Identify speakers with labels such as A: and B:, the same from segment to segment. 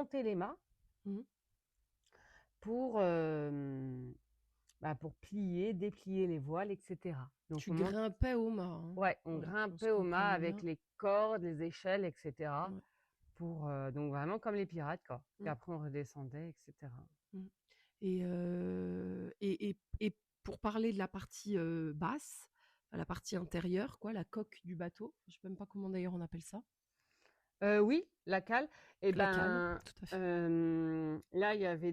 A: monter les mâts
B: Mmh.
A: pour, pour plier, déplier les voiles, etc. Donc
B: Tu
A: on monte,
B: grimpais au mât, hein?
A: ouais, on
B: Ouais, qu'on se
A: grimpait au mât
B: comprenne
A: avec
B: bien.
A: les cordes, les échelles, etc.
B: Ouais.
A: Pour, donc vraiment comme les pirates, quoi. Puis
B: Mmh.
A: après on redescendait, etc.
B: Mmh. Et pour parler de la partie, basse, la partie intérieure quoi, la coque du bateau, je sais même pas comment d'ailleurs on appelle ça?
A: Oui, la cale. Et
B: La cale,
A: ben,
B: tout à fait.
A: là, il y avait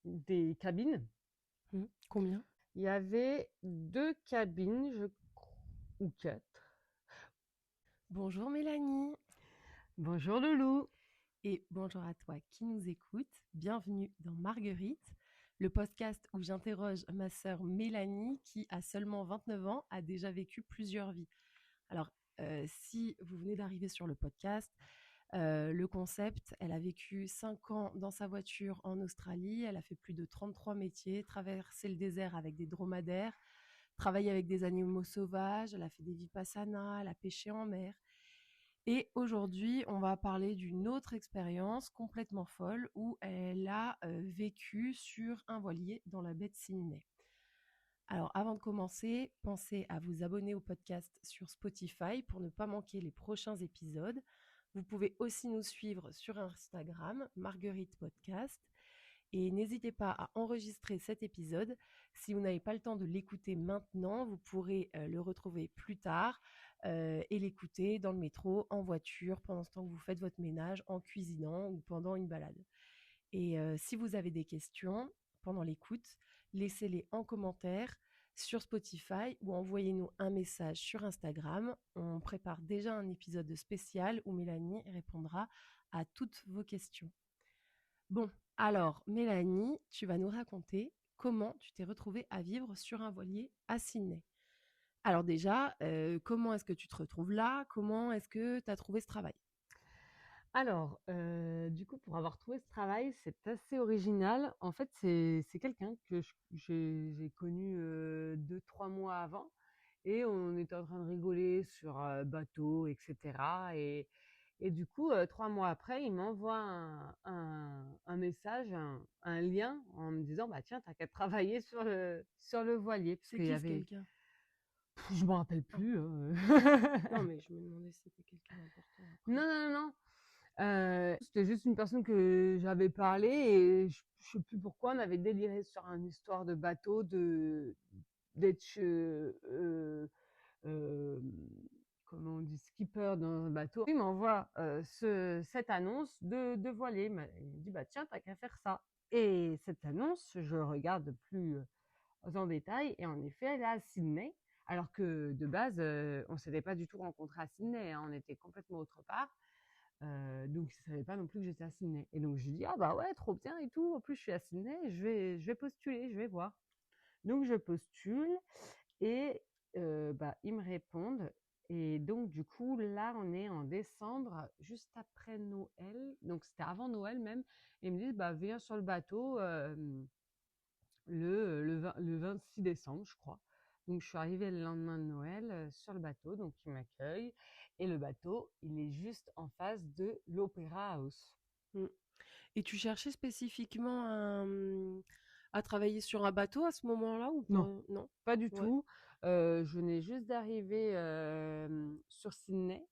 A: des cabines.
B: Mmh. Combien?
A: Il y avait 2 cabines, je crois, ou 4.
B: Bonjour Mélanie
A: Bonjour Loulou.
B: et bonjour à toi qui nous écoute. Bienvenue dans Marguerite, le podcast où j'interroge ma sœur Mélanie qui, à seulement 29 ans, a déjà vécu plusieurs vies. Alors, si vous venez d'arriver sur le podcast, le concept, elle a vécu 5 ans dans sa voiture en Australie, elle a fait plus de 33 métiers, traversé le désert avec des dromadaires, travaillé avec des animaux sauvages, elle a fait des vipassanas, elle a pêché en mer. Et aujourd'hui, on va parler d'une autre expérience complètement folle où elle a vécu sur un voilier dans la baie de Sydney. Alors, avant de commencer, pensez à vous abonner au podcast sur Spotify pour ne pas manquer les prochains épisodes. Vous pouvez aussi nous suivre sur Instagram, Marguerite Podcast. Et n'hésitez pas à enregistrer cet épisode. Si vous n'avez pas le temps de l'écouter maintenant, vous pourrez le retrouver plus tard et l'écouter dans le métro, en voiture, pendant ce temps que vous faites votre ménage, en cuisinant ou pendant une balade. Et si vous avez des questions pendant l'écoute, laissez-les en commentaire sur Spotify ou envoyez-nous un message sur Instagram. On prépare déjà un épisode spécial où Mélanie répondra à toutes vos questions. Bon, alors Mélanie, tu vas nous raconter comment tu t'es retrouvée à vivre sur un voilier à Sydney. Alors déjà, comment est-ce que tu te retrouves là? Comment est-ce que tu as trouvé ce travail?
A: Alors, du coup, pour avoir trouvé ce travail, c'est assez original. En fait, c'est quelqu'un que j'ai connu 2-3 mois avant, et on était en train de rigoler sur bateau, etc. Et du coup, 3 mois après, il m'envoie un message, un lien, en me disant, bah tiens, t'as qu'à travailler sur le voilier, parce
B: C'est
A: qu'il y
B: qui ce
A: avait,
B: quelqu'un?
A: je me rappelle
B: Ah,
A: plus, hein.
B: non, mais je me demandais si c'était quelqu'un d'important
A: Non,
B: après.
A: non, non, non. C'était juste une personne que j'avais parlé, et je sais plus pourquoi on avait déliré sur une histoire de bateau, d'être euh, comment on dit, skipper dans un bateau. Il m'envoie cette annonce de voilier. Il me dit, bah tiens, t'as qu'à faire ça. Et cette annonce, je regarde plus en détail, et en effet, elle est à Sydney. Alors que de base, on s'était pas du tout rencontrés à Sydney, hein, on était complètement autre part. Donc je savais pas non plus que j'étais à Sydney. Et donc je lui dis, ah bah ouais, trop bien et tout. En plus, je suis à Sydney, je vais postuler, je vais voir. Donc je postule, et ils me répondent. Et donc du coup, là, on est en décembre, juste après Noël. Donc c'était avant Noël même. Et ils me disent, bah viens sur le bateau le 26 décembre, je crois. Donc je suis arrivée le lendemain de Noël sur le bateau, donc ils m'accueillent. Et le bateau, il est juste en face de l'Opéra House.
B: Mm. Et tu cherchais spécifiquement à travailler sur un bateau à ce moment-là ou
A: Non,
B: pas? Non?
A: pas du
B: Ouais.
A: tout. Je venais juste d'arriver sur Sydney.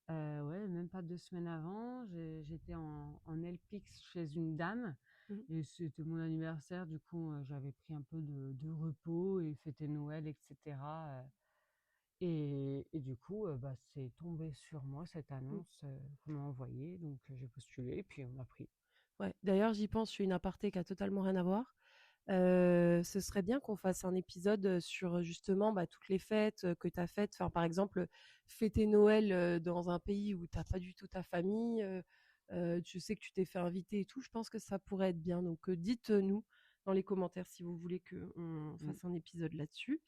A: Ouais, même pas 2 semaines avant. J'étais en LPX chez une dame,
B: Mm.
A: et c'était mon anniversaire. Du coup, j'avais pris un peu de repos et fêté Noël, etc. Et du coup, c'est tombé sur moi cette
B: Mm.
A: annonce qu'on m'a envoyée. Donc j'ai postulé et puis on m'a pris.
B: Ouais. D'ailleurs, j'y pense, je fais une aparté qui a totalement rien à voir. Ce serait bien qu'on fasse un épisode sur justement toutes les fêtes que tu as faites. Enfin, par exemple, fêter Noël dans un pays où t'as pas du tout ta famille. Tu sais que tu t'es fait inviter et tout. Je pense que ça pourrait être bien. Donc, dites-nous dans les commentaires si vous voulez qu'on
A: Mm.
B: fasse un épisode là-dessus.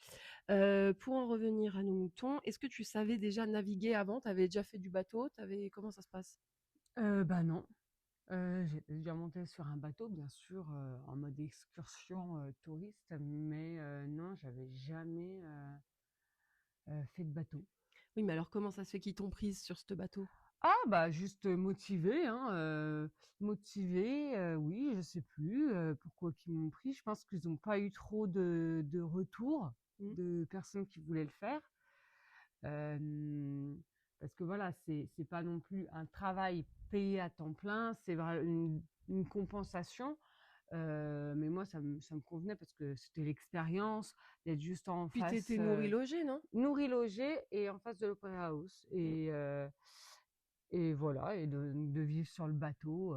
B: Pour en revenir à nos moutons, est-ce que tu savais déjà naviguer avant? Tu avais déjà fait du bateau? Comment ça se passe?
A: Bah non. J'ai déjà monté sur un bateau, bien sûr, en mode excursion touriste, mais non, j'avais jamais fait de bateau.
B: Oui, mais alors comment ça se fait qu'ils t'ont prise sur ce bateau?
A: Ah bah juste motivé, hein, motivé, oui, je sais plus pourquoi qu'ils m'ont pris. Je pense qu'ils n'ont pas eu trop de retours
B: Mmh.
A: de personnes qui voulaient le faire. Euh, Parce que voilà, c'est pas non plus un travail payé à temps plein, c'est une compensation. Mais moi, ça me convenait parce que c'était l'expérience d'être juste en
B: Puis tu
A: face,
B: étais nourrie logée, non?
A: nourri logé et en face de l'Opéra House.
B: Mmh.
A: Et voilà, et de vivre sur le bateau,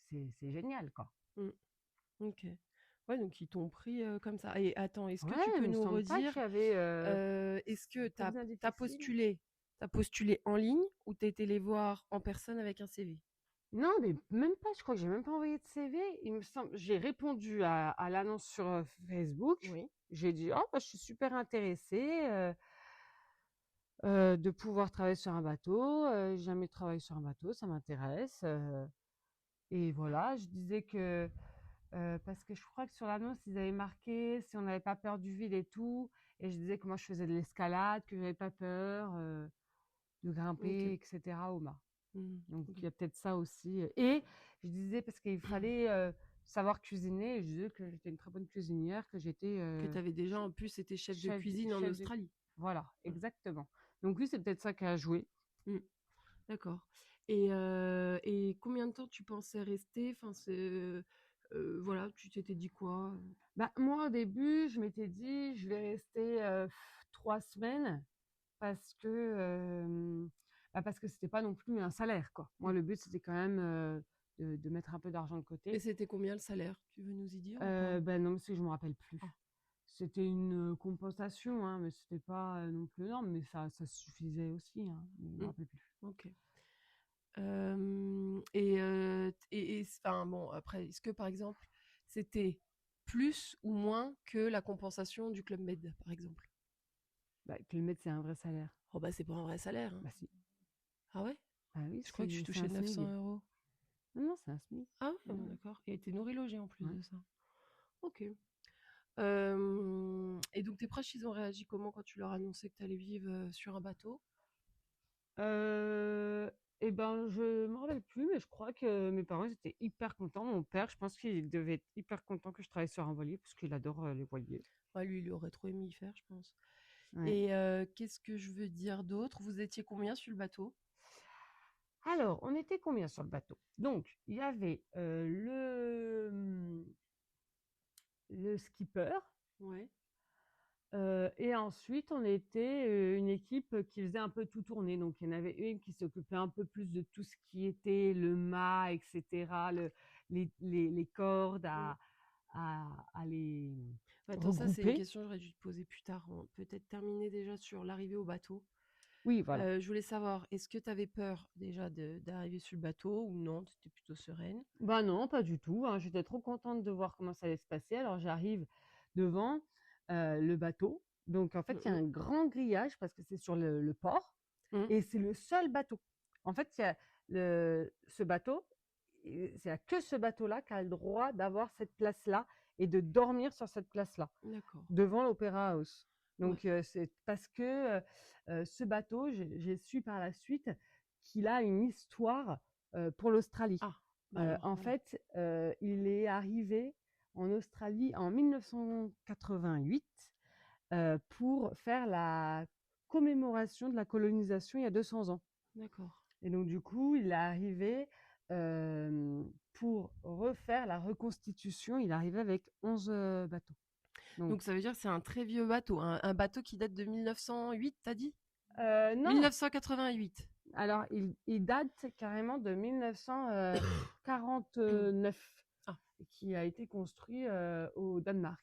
A: c'est génial, quoi.
B: Mmh. OK. Ouais, donc ils t'ont pris, comme ça et attends, est-ce que
A: Ouais,
B: tu peux
A: il me
B: nous
A: semble pas
B: redire,
A: qu'il y avait
B: est-ce que
A: c'était
B: tu
A: pas bien
B: as
A: difficile.
B: postulé en ligne ou tu été les voir en personne avec un CV?
A: Non, mais même pas, je crois que j'ai même pas envoyé de CV. Il me semble, j'ai répondu à l'annonce sur Facebook.
B: Oui.
A: J'ai dit, oh, bah, je suis super intéressée de pouvoir travailler sur un bateau. J'ai jamais travaillé sur un bateau, ça m'intéresse. Et voilà, je disais que, parce que je crois que sur l'annonce, ils avaient marqué si on n'avait pas peur du vide et tout. Et je disais que moi, je faisais de l'escalade, que j'avais pas peur de grimper,
B: OK.
A: etc. au mât.
B: Mmh.
A: Donc, il
B: OK.
A: y a peut-être ça aussi. Et je disais, parce qu'il fallait savoir cuisiner, et je disais que j'étais une très bonne cuisinière, que j'étais
B: Que tu avais déjà en plus été chef de cuisine en
A: chef de...
B: Australie?
A: Voilà,
B: Mmh.
A: exactement. Donc oui, c'est peut-être ça qui a joué.
B: Mmh. D'accord et combien de temps tu pensais rester? Enfin, voilà, tu t'étais dit quoi?
A: Bah, moi, au début, je m'étais dit, je vais rester 3 semaines parce que, parce que c'était pas non plus un salaire, quoi. Moi,
B: Mmh.
A: le but, c'était quand même de mettre un peu d'argent de
B: Et
A: côté.
B: c'était combien le salaire? Tu veux nous y dire ou pas?
A: Ben non, parce que je me rappelle plus.
B: Ah,
A: C'était une compensation, hein, mais c'était pas non plus énorme, mais ça suffisait aussi, hein, je me
B: mmh,
A: rappelle plus.
B: OK. Enfin, bon, après, est-ce que, par exemple, c'était plus ou moins que la compensation du Club Med, par exemple?
A: Bah, Clémette, c'est un vrai salaire.
B: Oh, bah, c'est pas un vrai salaire, hein.
A: Bah si.
B: Ah ouais?
A: Ah oui,
B: Je crois que tu
A: c'est
B: touchais
A: un
B: 900
A: SMIG.
B: euros.
A: Non, non, c'est un SMIG.
B: Ah ouais,
A: Ouais,
B: d'accord. Et t'es nourri logé en plus
A: ouais.
B: de ça. Ok. Et donc tes proches, ils ont réagi comment quand tu leur annonçais que tu allais vivre sur un bateau?
A: Euh, et ben, je me rappelle plus, mais je crois que mes parents ils étaient hyper contents. Mon père, je pense qu'il devait être hyper content que je travaille sur un voilier, parce qu'il adore les voiliers.
B: Ah, lui, il aurait trop aimé y faire, je pense.
A: Ouais.
B: Et qu'est-ce que je veux dire d'autre? Vous étiez combien sur le bateau?
A: Alors, on était combien sur le bateau? Donc, il y avait le skipper.
B: Ouais.
A: Et ensuite, on était une équipe qui faisait un peu tout tourner. Donc, il y en avait une qui s'occupait un peu plus de tout ce qui était le mât, etc., les cordes
B: Mm.
A: à les
B: Attends, ça, c'est une
A: regrouper.
B: question que j'aurais dû te poser plus tard. On peut peut-être terminer déjà sur l'arrivée au bateau.
A: Oui, voilà.
B: Je voulais savoir, est-ce que tu avais peur déjà d'arriver sur le bateau ou non? Tu étais plutôt sereine?
A: Ben non, pas du tout, hein. J'étais trop contente de voir comment ça allait se passer. Alors, j'arrive devant le bateau. Donc, en fait, il y a
B: Mhm.
A: un grand grillage parce que c'est sur le port.
B: Mhm.
A: Et c'est le seul bateau. En fait, il y a ce bateau, c'est que ce bateau-là qui a le droit d'avoir cette place-là et de dormir sur cette place-là,
B: D'accord.
A: devant l'Opéra House.
B: Ouais.
A: Donc, c'est parce que ce bateau, j'ai su par la suite qu'il a une histoire pour l'Australie.
B: Ah, bah alors,
A: En
B: voilà.
A: fait, il est arrivé en Australie en 1988 pour faire la commémoration de la colonisation il y a 200 ans.
B: D'accord.
A: Et donc, du coup, il est arrivé pour refaire la reconstitution. Il est arrivé avec 11 bateaux. Donc,
B: Donc ça veut dire que c'est un très vieux bateau, un bateau qui date de 1908, t'as dit?
A: non,
B: 1988.
A: alors il date carrément de 1949,
B: Ah,
A: qui a été construit au Danemark.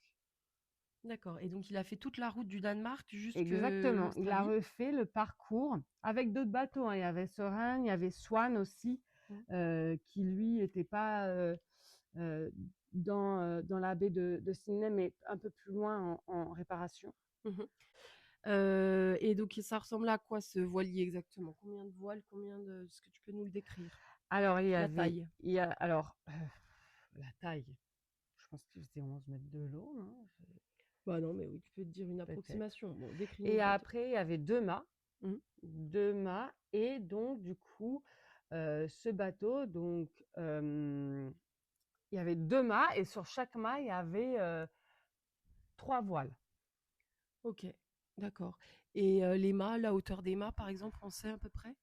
B: d'accord. Et donc il a fait toute la route du Danemark jusque
A: Exactement. Il a
B: l'Australie.
A: refait le parcours avec d'autres bateaux, hein. Il y avait Soren, il y avait Swan aussi,
B: Mm.
A: qui lui n'était pas euh, dans la baie de Sydney, mais un peu plus loin en réparation.
B: Mhm. Et donc ça ressemble à quoi ce voilier exactement? Combien de voiles? Est-ce que tu peux nous le décrire?
A: Alors,
B: La taille.
A: la taille, je pense qu'il faisait 11 mètres de long, non?
B: Bah non, mais oui, tu peux te dire une
A: Peut-être.
B: approximation. Bon, décris-nous
A: Et
B: le bateau.
A: après, il y avait deux mâts.
B: Mmh.
A: 2 mâts et donc du coup, ce bateau donc, il y avait 2 mâts et sur chaque mât, il y avait, 3 voiles.
B: OK, d'accord et les mâts, la hauteur des mâts, par exemple, on sait à peu près?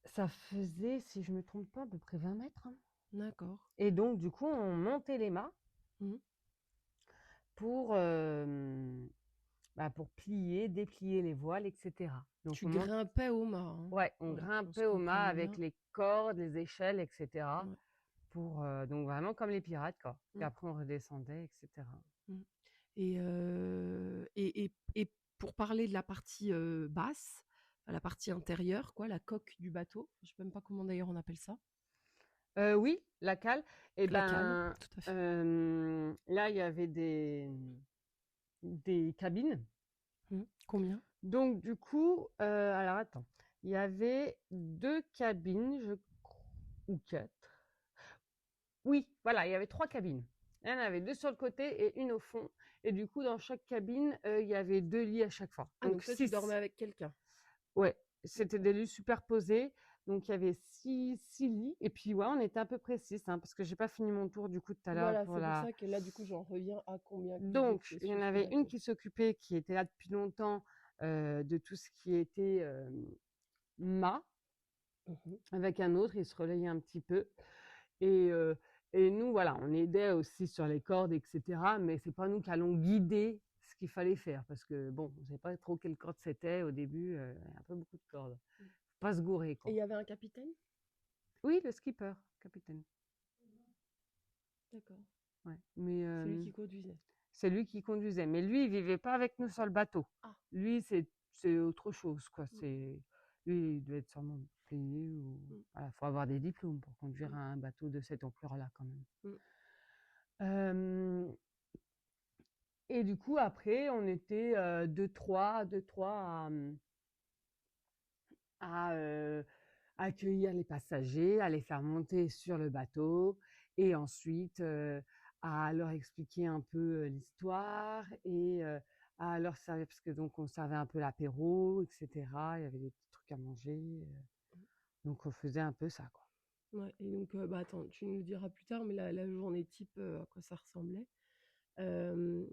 A: Ça faisait, si je me trompe pas, à peu près 20 mètres, hein.
B: D'accord.
A: Et donc du coup, on montait les mâts
B: Mmh.
A: pour, pour plier, déplier les voiles et cetera. Donc
B: Tu
A: on monte
B: grimpais au mât, hein?
A: ouais, on
B: Ouais, qu'on se
A: grimpait au mât
B: comprenne
A: avec
B: bien.
A: les cordes, les échelles et cetera
B: Ouais.
A: pour, donc vraiment comme les pirates, quoi. Puis
B: Mmh.
A: après on redescendait et cetera.
B: Mmh et pour parler de la partie, basse, la partie intérieure quoi, la coque du bateau, je sais même pas comment d'ailleurs on appelle ça?
A: Oui, la cale et
B: La cale,
A: ben,
B: tout à fait.
A: là, il y avait des cabines.
B: Mmh. Combien?
A: Donc du coup, alors attends, il y avait 2 cabines, je crois ou 4. Oui, voilà, il y avait 3 cabines. Il y en avait 2 sur le côté et une au fond et du coup, dans chaque cabine, il y avait 2 lits à chaque fois,
B: Ah
A: donc
B: donc toi tu
A: 6.
B: dormais avec quelqu'un?
A: Ouais, c'était
B: D'accord.
A: des lits superposés, donc il y avait six lits et puis ouais, on était à peu près 6, hein, parce que j'ai pas fini mon tour du coup tout à l'heure
B: Voilà,
A: pour
B: c'est pour
A: la
B: ça que là du coup j'en reviens à combien que vous
A: donc
B: étiez
A: il y en
B: sur ce
A: avait une
B: bateau?
A: qui s'occupait, qui était là depuis longtemps, de tout ce qui était, mât,
B: Mmh.
A: avec un autre, ils se relayaient un petit peu et heu et nous voilà, on aidait aussi sur les cordes et cetera, mais c'est pas nous qui allons guider ce qu'il fallait faire parce que bon, on savait pas trop quelle corde c'était au début, il y a un peu beaucoup de cordes.
B: Mmh.
A: Faut pas se gourer,
B: Et il
A: quoi.
B: y avait un capitaine?
A: Oui, le skipper, capitaine.
B: D'accord.
A: Ouais, mais
B: C'est lui qui conduisait?
A: c'est lui qui conduisait. Mais lui, il vivait pas avec nous sur le bateau.
B: Ah!
A: Lui, c'est autre chose, quoi.
B: Mmh.
A: Lui, il devait être sûrement payé ou
B: Mmh.
A: voilà, faut avoir des diplômes pour conduire
B: Mmh.
A: un bateau de cette ampleur-là, quand même.
B: Mmh.
A: Hem et du coup, après, on était, 2-3 à accueillir les passagers, à les faire monter sur le bateau et ensuite, à leur expliquer un peu, l'histoire et à leur servir parce que donc on servait un peu l'apéro et cetera. Il y avait des petits trucs à manger, donc on faisait un peu ça, quoi.
B: Ouais et donc, attends, tu nous diras plus tard, mais la journée type, à quoi ça ressemblait? Hem,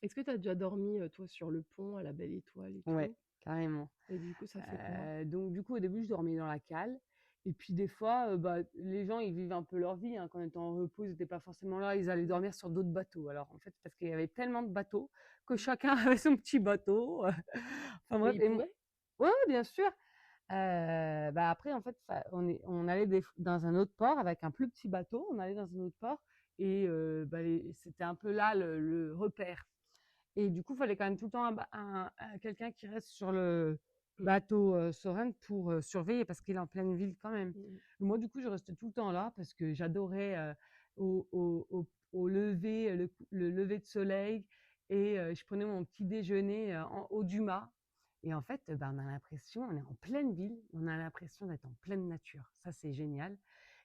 B: est-ce que tu as déjà dormi, toi, sur le pont à la Belle Étoile et
A: Ouais,
B: tout?
A: carrément.
B: Et du coup, ça fait quoi?
A: Donc du coup, au début, je dormais dans la cale et puis des fois, les gens, ils vivent un peu leur vie, hein. Quand on était en repos, ils étaient pas forcément là, ils allaient
B: Mmh.
A: dormir sur d'autres bateaux. Alors en fait, parce qu'il y avait tellement de bateaux que
B: Mmh.
A: chacun avait son petit bateau, enfin
B: Mais
A: bref
B: ils
A: et m
B: pouvaient?
A: ouais, ouais, bien sûr. Après en fait, on allait dans un autre port avec un plus petit bateau, on allait dans un autre port et les c'était un peu là le repère. Et du coup, il fallait quand même tout le temps quelqu'un qui reste sur le
B: Mmh.
A: bateau Sorène pour surveiller parce qu'il est en pleine ville quand même.
B: Mmh mh.
A: Et moi, du coup, je restais tout le temps là parce que j'adorais au lever, le lever de soleil et je prenais mon petit déjeuner en haut du mât. Et en fait, on a l'impression, on est en pleine ville, on a l'impression d'être en pleine nature. Ça, c'est génial.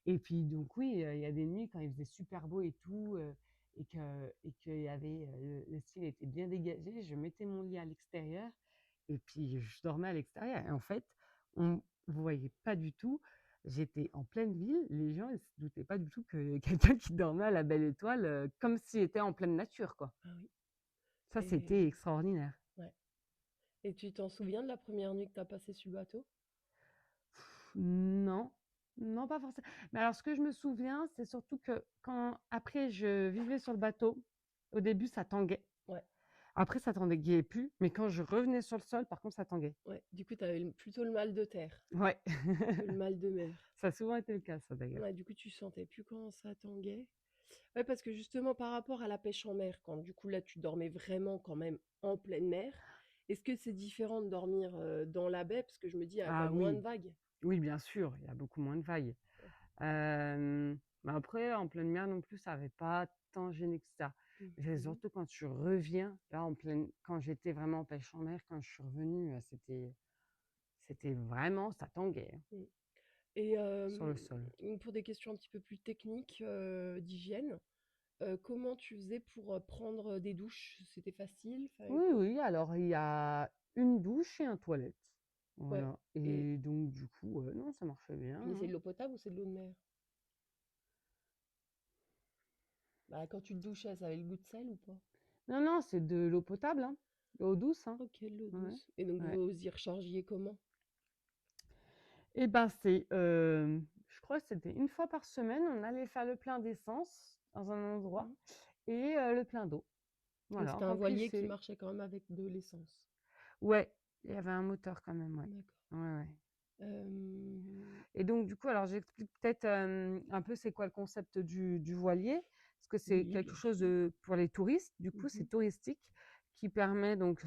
A: Et puis, donc, oui, il y a des nuits quand il faisait super beau et tout, et qu'il y avait, le ciel était bien dégagé, je mettais mon lit à l'extérieur et puis je dormais à l'extérieur et en fait, on voyait pas du tout, j'étais en pleine ville, les gens ils se doutaient pas du tout que quelqu'un qui dormait à la Belle Étoile, comme s'il était en pleine nature, quoi.
B: Ah oui
A: Ça,
B: et
A: c'était extraordinaire.
B: ouais et tu t'en souviens de la première nuit que tu as passée sur le bateau?
A: Non, non, pas forcément. Mais alors ce que je me souviens, c'est surtout que quand après je vivais sur le bateau, au début ça tanguait.
B: Ouais,
A: Après ça tanguait plus, mais quand je revenais sur le sol, par contre ça tanguait.
B: ouais. Du coup, tu avais plutôt le mal de terre
A: Ouais.
B: que le mal de mer.
A: Ça a souvent été le cas ça d'ailleurs.
B: Ouais, du coup, tu sentais plus quand ça tanguait. Ouais, parce que justement, par rapport à la pêche en mer, quand du coup là, tu dormais vraiment quand même en pleine mer, est-ce que c'est différent de dormir dans la baie? Parce que je me dis, il y a quand
A: Ah
B: même moins de
A: oui,
B: vagues.
A: oui bien sûr, il y a beaucoup moins de vagues. Mais après en pleine mer non plus, ça avait pas tant gêné que ça. C'est
B: Mhm.
A: surtout quand tu reviens, là en pleine quand j'étais vraiment en pêche en mer, quand je suis revenue, c'était vraiment ça tanguait, hein,
B: Mm. Et
A: sur le sol.
B: pour des questions un petit peu plus techniques d'hygiène, comment tu faisais pour prendre des douches? C'était facile?
A: Oui, oui, alors il y a une douche et un toilette.
B: Ouais.
A: Voilà.
B: Et
A: Et donc, du coup, non, ça marchait bien,
B: mais c'est
A: hein.
B: de l'eau potable ou c'est de l'eau de mer? Bah, quand tu te douchais, ça avait le goût de sel ou pas?
A: Non, non, c'est de l'eau potable, hein. L'eau douce, hein.
B: Ok, de l'eau
A: Ouais,
B: douce. Et donc
A: ouais.
B: vous y rechargiez comment?
A: Et ben, je crois que c'était une fois par semaine, on allait faire le plein d'essence dans un endroit
B: Mhm.
A: et le plein d'eau.
B: Donc
A: Voilà,
B: c'était un voilier qui
A: remplissez.
B: marchait quand même avec de l'essence.
A: Ouais, il y avait un moteur quand même, ouais.
B: D'accord.
A: Ouais, ouais.
B: Euh,
A: Et donc, du coup, alors j'explique peut-être un peu c'est quoi le concept du voilier, parce que c'est
B: oui,
A: quelque
B: bien
A: chose
B: sûr.
A: pour les touristes, du coup, c'est
B: Mhm.
A: touristique, qui permet, donc,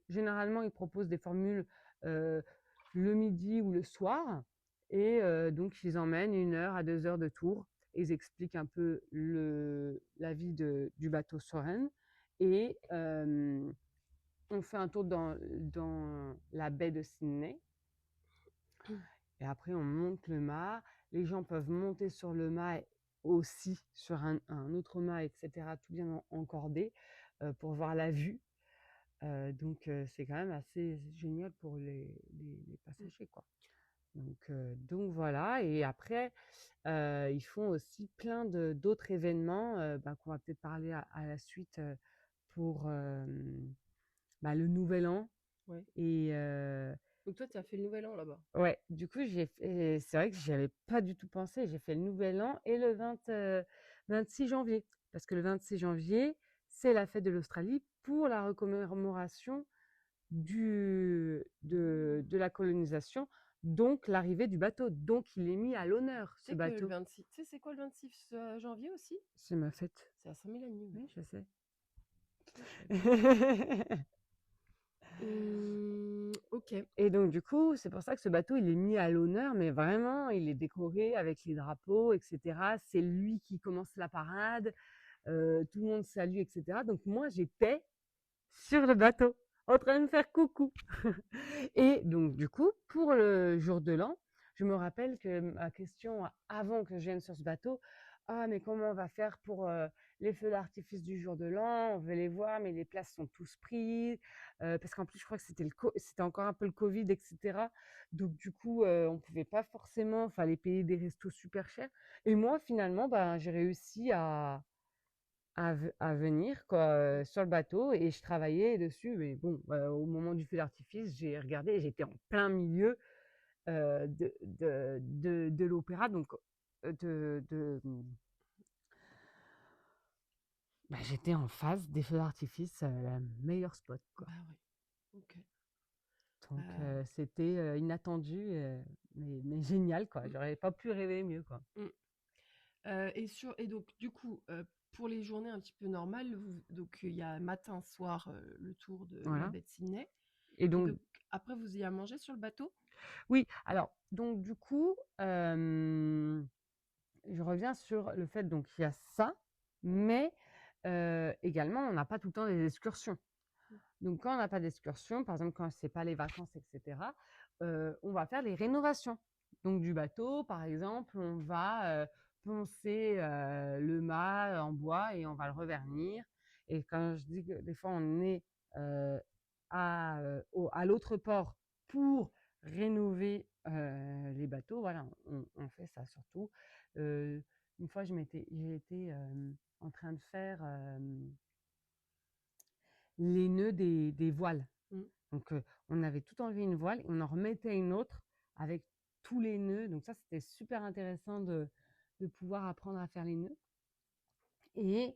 A: généralement, ils proposent des formules euh, le midi ou le soir, et donc, ils emmènent 1 heure à 2 heures de tour, et ils expliquent un peu la vie du bateau Soren, et on fait un tour dans la baie de Sydney. Et après, on monte le mât. Les gens peuvent monter sur le mât aussi, sur un autre mât, etc., tout bien encordé pour voir la vue. Donc, c'est quand même assez génial pour les passagers, quoi. Donc voilà. Et après, ils font aussi plein d'autres événements qu'on va peut-être parler à la suite pour le Nouvel An.
B: Ouais.
A: Et
B: Donc toi, tu as fait le nouvel an là-bas.
A: ouais, du coup, c'est vrai que j'y avais pas du tout pensé. J'ai fait le Nouvel An et le 26 janvier. Parce que le 26 janvier, c'est la fête de l'Australie pour la commémoration de la colonisation, donc l'arrivée du bateau. Donc, il est mis à l'honneur,
B: Tu
A: ce
B: sais que le
A: bateau.
B: 26, tu sais c'est quoi le 26 janvier aussi?
A: C'est ma fête.
B: C'est à Saint-Mélanie, oui.
A: Oui, je sais.
B: Ah, je savais pas. Ok.
A: Et donc, du coup, c'est pour ça que ce bateau, il est mis à l'honneur, mais vraiment, il est décoré avec les drapeaux, etc. C'est lui qui commence la parade, tout le monde salue, etc. Donc, moi, j'étais sur le bateau, en train de faire coucou. Et donc, du coup, pour le jour de l'an, je me rappelle que ma question avant que je vienne sur ce bateau, ah, mais comment on va faire pour les feux d'artifice du jour de l'an? On veut les voir, mais les places sont tous prises. Parce qu'en plus, je crois que c'était encore un peu le Covid, etc. Donc, du coup, on ne pouvait pas forcément, fallait payer des restos super chers. Et moi, finalement, j'ai réussi à venir quoi, sur le bateau et je travaillais dessus. Mais bon, au moment du feu d'artifice, j'ai regardé et j'étais en plein milieu de l'opéra. Donc, j'étais en face des feux d'artifice, la meilleure spot, quoi.
B: Bah oui. Ok.
A: Donc,
B: Euh,
A: c'était inattendu, mais génial, quoi.
B: mm,
A: J'aurais pas pu rêver mieux, quoi.
B: mm. Et donc, du coup, pour les journées un petit peu normales, donc il y a matin, soir, le tour de la
A: Voilà.
B: baie de Sydney.
A: Et
B: Et
A: donc,
B: donc, après, vous y à manger sur le bateau?
A: oui, alors, donc, du coup, je reviens sur le fait, donc il y a ça, mais également, on n'a pas tout le temps des excursions. Donc, quand on n'a pas d'excursion, par exemple, quand c'est pas les vacances, etc., on va faire les rénovations. Donc, du bateau, par exemple, on va poncer le mât en bois et on va le revernir. Et quand je dis que des fois, on est euh, à l'autre port pour rénover les bateaux, voilà, on fait ça surtout. Euh, une fois, j'ai été en train de faire les nœuds des voiles.
B: Mm.
A: Donc, on avait tout enlevé une voile, on en remettait une autre avec tous les nœuds. Donc ça, c'était super intéressant de pouvoir apprendre à faire les nœuds. Et,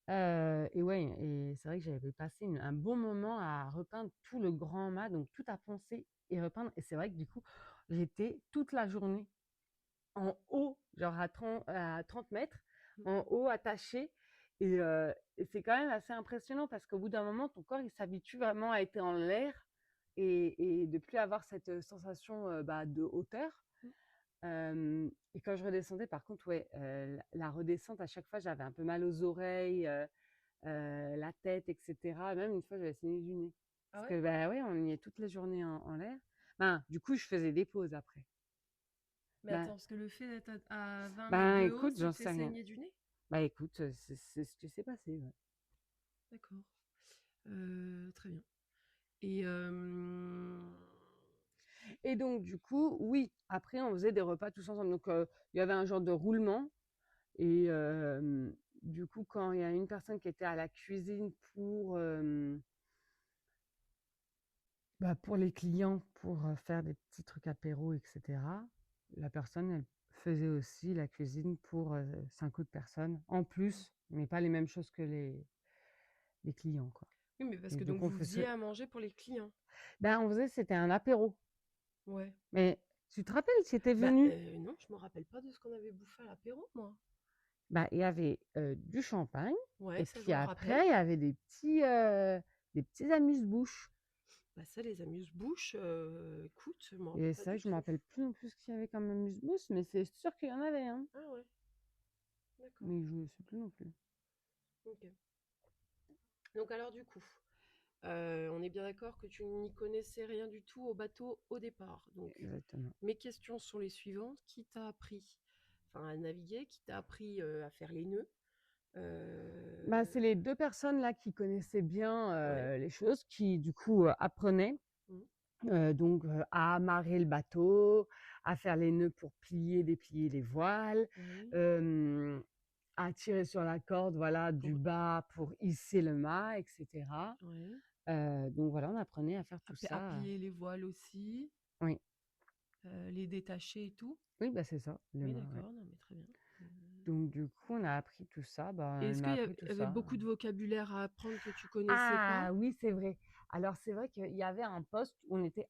A: et ouais, et c'est vrai que j'avais passé un bon moment à repeindre tout le grand mât, donc tout à poncer et repeindre. Et c'est vrai que du coup, j'étais toute la journée en haut, genre à 30 mètres,
B: Mm.
A: en haut, attaché. Et c'est quand même assez impressionnant parce qu'au bout d'un moment, ton corps, il s'habitue vraiment à être en l'air et de plus avoir cette sensation de hauteur.
B: Mm.
A: Et quand je redescendais, par contre, ouais, la redescente, à chaque fois, j'avais un peu mal aux oreilles, la tête, etc. Même une fois, j'avais saigné du nez.
B: Ah
A: Parce
B: ouais?
A: que, bah ouais, on y est toute la journée en l'air. Du coup, je faisais des pauses après.
B: Mais attends,
A: Ben,
B: parce que le fait d'être à 20 mètres de haut,
A: écoute,
B: ça
A: j'en
B: te fait
A: sais rien.
B: saigner du nez?
A: Écoute, c'est ce qui s'est passé, ouais.
B: D'accord. Très bien. Et
A: Et donc, du coup, oui, après, on faisait des repas tous ensemble. Donc, il y avait un genre de roulement. Et du coup, quand il y a une personne qui était à la cuisine pour les clients, pour faire des petits trucs apéro, etc., la personne, elle faisait aussi la cuisine pour 5 autres personnes en plus, mais pas les mêmes choses que les clients, quoi.
B: oui, mais parce
A: Et
B: que
A: donc,
B: donc
A: on
B: vous faisiez
A: faisait,
B: à manger pour les clients.
A: c'était un apéro.
B: Ouais.
A: Mais tu te rappelles, tu étais
B: Bah
A: venu?
B: non, je me rappelle pas de ce qu'on avait bouffé à l'apéro, moi.
A: Il y avait du champagne,
B: Ouais,
A: et
B: ça je
A: puis
B: me rappelle.
A: après, il y avait des petits amuse-bouches.
B: Bah ça, les amuse-bouches, écoute, je me rappelle
A: Et
B: pas
A: ça,
B: du
A: je me
B: tout.
A: rappelle plus non plus ce qu'il y avait comme amuse-bouche, mais c'est sûr qu'il y en avait, hein.
B: Ah ouais, d'accord.
A: Mais je ne sais plus non plus.
B: Ok. Donc alors du coup, on est bien d'accord que tu n'y connaissais rien du tout au bateau au départ. Donc
A: Exactement.
B: mes questions sont les suivantes. Qui t'a appris, enfin à naviguer, qui t'a appris à faire les nœuds?
A: C'est les 2 personnes là qui connaissaient bien
B: Ouais.
A: les choses, qui du coup apprenaient
B: Mmh.
A: à amarrer le bateau, à faire les nœuds pour plier, déplier les voiles,
B: Oui.
A: euh, à tirer sur la corde, voilà, du
B: Pour
A: bas pour hisser le mât, etc.
B: ouais.
A: Donc voilà, on apprenait à faire tout
B: À
A: ça.
B: plier les voiles aussi,
A: Oui,
B: les détacher et tout.
A: oui, c'est ça, le
B: Oui,
A: mât, ouais.
B: d'accord, non mais très bien.
A: Donc du coup, on a appris tout ça.
B: Et
A: Elle
B: est-ce
A: m'a
B: qu'il y
A: appris tout
B: avait
A: ça.
B: beaucoup de vocabulaire à apprendre que tu connaissais pas?
A: Ah oui, c'est vrai. Alors c'est vrai qu'il y avait un poste où on était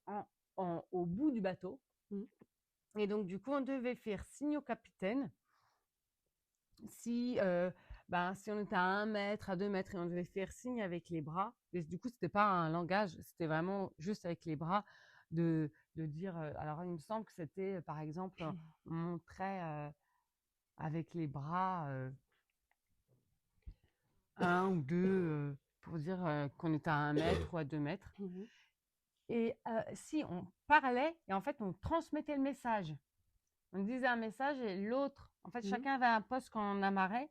A: au bout du bateau.
B: Mmh.
A: Et donc du coup, on devait faire signe au capitaine si, si on était à 1 mètre, à 2 mètres, et on devait faire signe avec les bras. Et du coup, c'était pas un langage, c'était vraiment juste avec les bras de dire. Alors il me semble que c'était, par exemple, on montrait avec les bras un ou deux pour dire qu'on était à 1 mètre ou à 2 mètres.
B: Mmh.
A: Et si on parlait, et en fait, on transmettait le message. On disait un message et l'autre, en fait,
B: Mmh.
A: chacun avait un poste quand on amarrait.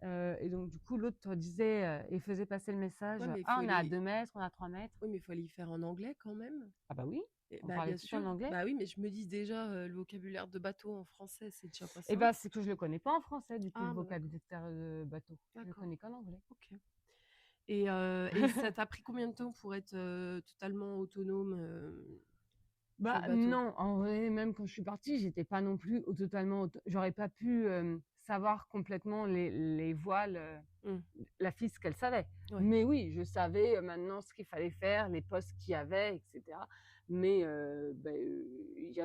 A: Et donc, du coup, l'autre disait et faisait passer le message.
B: Ouais, mais il
A: Ah,
B: faut
A: on est à
B: les
A: 2 mètres, on est à 3 mètres.
B: oui, mais il faut les faire en anglais quand même.
A: Ah bah oui,
B: Et
A: on
B: bah,
A: parlait
B: bien
A: tout en
B: sûr.
A: anglais.
B: Bah oui, mais je me dis déjà, le vocabulaire de bateau en français, c'est déjà pas
A: Et
B: simple.
A: c'est que je le connais pas en français, du coup, le
B: Ah bah d'accord,
A: vocabulaire de bateau. Je le
B: d'accord.
A: connais qu'en anglais.
B: OK. Et ça t'a pris combien de temps pour être, totalement autonome, sur le bateau?
A: Non, en vrai, même quand je suis partie, j'étais pas non plus j'aurais pas pu savoir complètement les voiles,
B: Mmh.
A: la fille ce qu'elle savait.
B: Ouais,
A: Mais oui, je savais maintenant ce qu'il fallait faire, les postes qu'il y avait, etc. Mais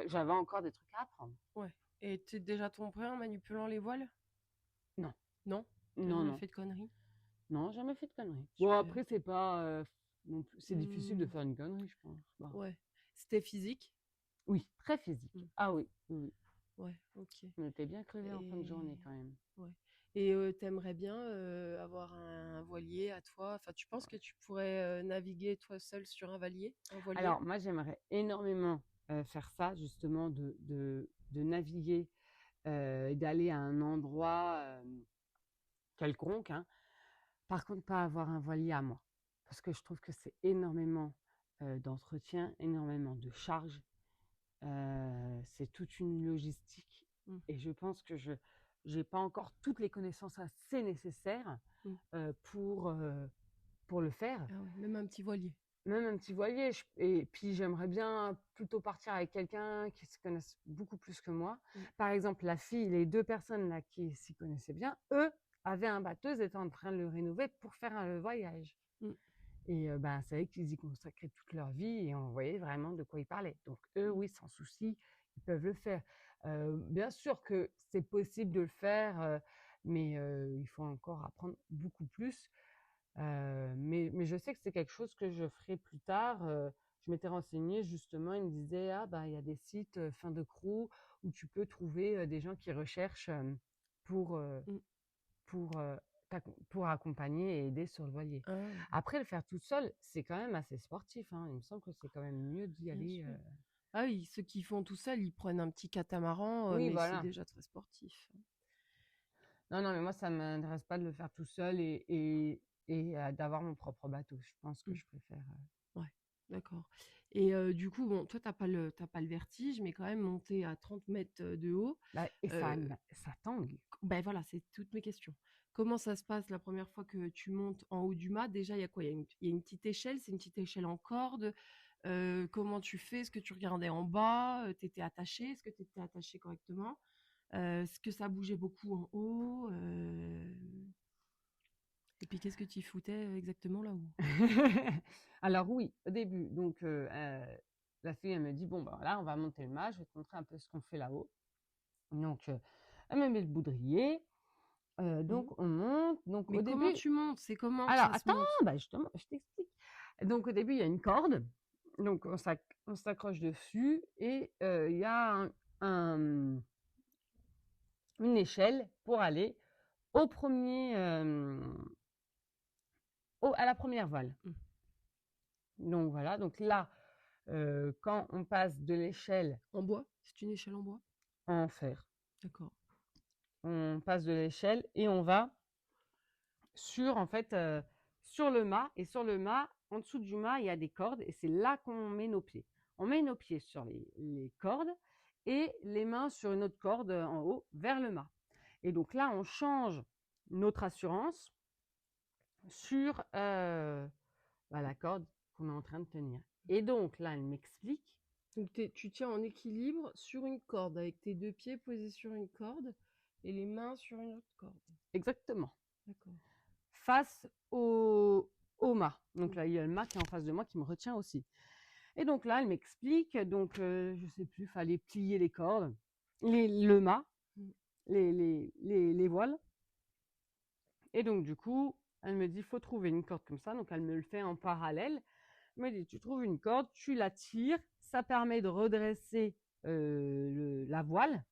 A: j'avais encore des trucs à apprendre.
B: ouais. Et tu es déjà tombée en manipulant les voiles?
A: Non,
B: Non? Tu
A: non,
B: jamais
A: non,
B: fait de conneries?
A: non, jamais fait de conneries. Bon,
B: Super.
A: après, c'est pas non plus, c'est difficile de
B: Mmh.
A: faire une connerie, je pense.
B: Ouais. C'était physique?
A: Oui, très physique.
B: Mmh.
A: Ah oui, oui, oui.
B: Ouais, OK.
A: On était bien crevés en fin de
B: Et
A: journée quand même.
B: ouais. Et tu bien, avoir un voilier à toi? Enfin, tu penses que tu pourrais, naviguer toi seule sur un voilier?
A: Alors, moi, j'aimerais énormément faire ça, justement, de naviguer et d'aller à un endroit quelconque, hein. Par contre, pas avoir un voilier à moi. Parce que je trouve que c'est énormément d'entretien, énormément de charges. C'est toute une logistique.
B: Mmh.
A: Et je pense que je n'ai pas encore toutes les connaissances assez nécessaires
B: Mmh.
A: pour le faire.
B: Ah ouais, même un petit voilier?
A: Même un petit voilier. Et puis, j'aimerais bien plutôt partir avec quelqu'un qui se connaisse beaucoup plus que moi.
B: Mmh.
A: Par exemple, les 2 personnes là qui s'y connaissaient bien, eux avaient un bateau, ils étaient en train de le rénover pour faire le voyage.
B: Mmh.
A: Et c'est vrai qu'ils y consacraient toute leur vie et on voyait vraiment de quoi ils parlaient. Donc eux,
B: Mmh.
A: oui, sans souci, ils peuvent le faire. Bien sûr que c'est possible de le faire, mais il faut encore apprendre beaucoup plus. Mais je sais que c'est quelque chose que je ferai plus tard. Je m'étais renseignée justement, ils me disaient: «Ah il y a des sites, fin de crew où tu peux trouver, des gens qui recherchent, pour,
B: Mmh.
A: pour, pour accompagner et aider sur le voilier».
B: Ah,
A: Après le faire toute seule, c'est quand même assez sportif, hein. Il me semble que c'est quand même mieux d'y
B: bien
A: aller,
B: sûr. Ah oui, ceux qui font tout seuls, ils prennent un petit catamaran,
A: oui,
B: mais c'est
A: voilà.
B: déjà très sportif.
A: Non, non, mais moi ça m'intéresse pas de le faire tout seul et d'avoir mon propre bateau. Je pense que
B: Mmh.
A: je préfère,
B: Ouais. D'accord. Et du coup, bon, toi, t'as pas le vertige, mais quand même monter à 30 mètres de haut.
A: Bah, et
B: euh,
A: ça tangue.
B: Ben voilà, c'est toutes mes questions. Comment ça se passe la première fois que tu montes en haut du mât? Déjà, il y a quoi? Il y a une petite échelle, c'est une petite échelle en corde. Comment tu fais? Est-ce que tu regardais en bas? T'étais attaché? Est-ce que tu étais attaché correctement? Est-ce que ça bougeait beaucoup en haut? Et puis, qu'est-ce que tu foutais exactement là-haut?
A: Alors oui, au début, donc la fille, elle me dit: «Bon, bah, là, on va monter le mât, je vais te montrer un peu ce qu'on fait là-haut». Donc elle me met le baudrier, donc
B: Mhm.
A: on monte. Donc
B: Mais
A: au
B: comment
A: début,
B: tu montes? C'est comment que
A: alors
B: ça se
A: attends,
B: monte?
A: bah, justement, je t'explique. Donc au début, il y a une corde, donc on s'accroche dessus et il y a un une échelle pour aller au 1er, au à la première voile.
B: Mm.
A: Donc voilà, donc là, quand on passe de l'échelle
B: En bois? C'est une échelle en bois?
A: en fer,
B: D'accord.
A: on passe de l'échelle et on va sur, en fait, sur le mât. Et sur le mât, en dessous du mât, il y a des cordes et c'est là qu'on met nos pieds. On met nos pieds sur les cordes et les mains sur une autre corde, en haut vers le mât. Et donc là, on change notre assurance sur, bah, la corde qu'on est en train de tenir. Et donc là, elle m'explique.
B: Donc tu tiens en équilibre sur une corde avec tes deux pieds posés sur une corde et les mains sur une autre corde.
A: Exactement.
B: D'accord.
A: Face au mât. Donc
B: Mm.
A: là, il y a le mât qui est en face de moi qui me retient aussi. Et donc là, elle m'explique, donc je sais plus, fallait plier les cordes, le mât,
B: Mm.
A: les voiles. Et donc du coup, elle me dit, faut trouver une corde comme ça. Donc elle me le fait en parallèle. Elle me dit, tu trouves une corde, tu la tires, ça permet de redresser la voile.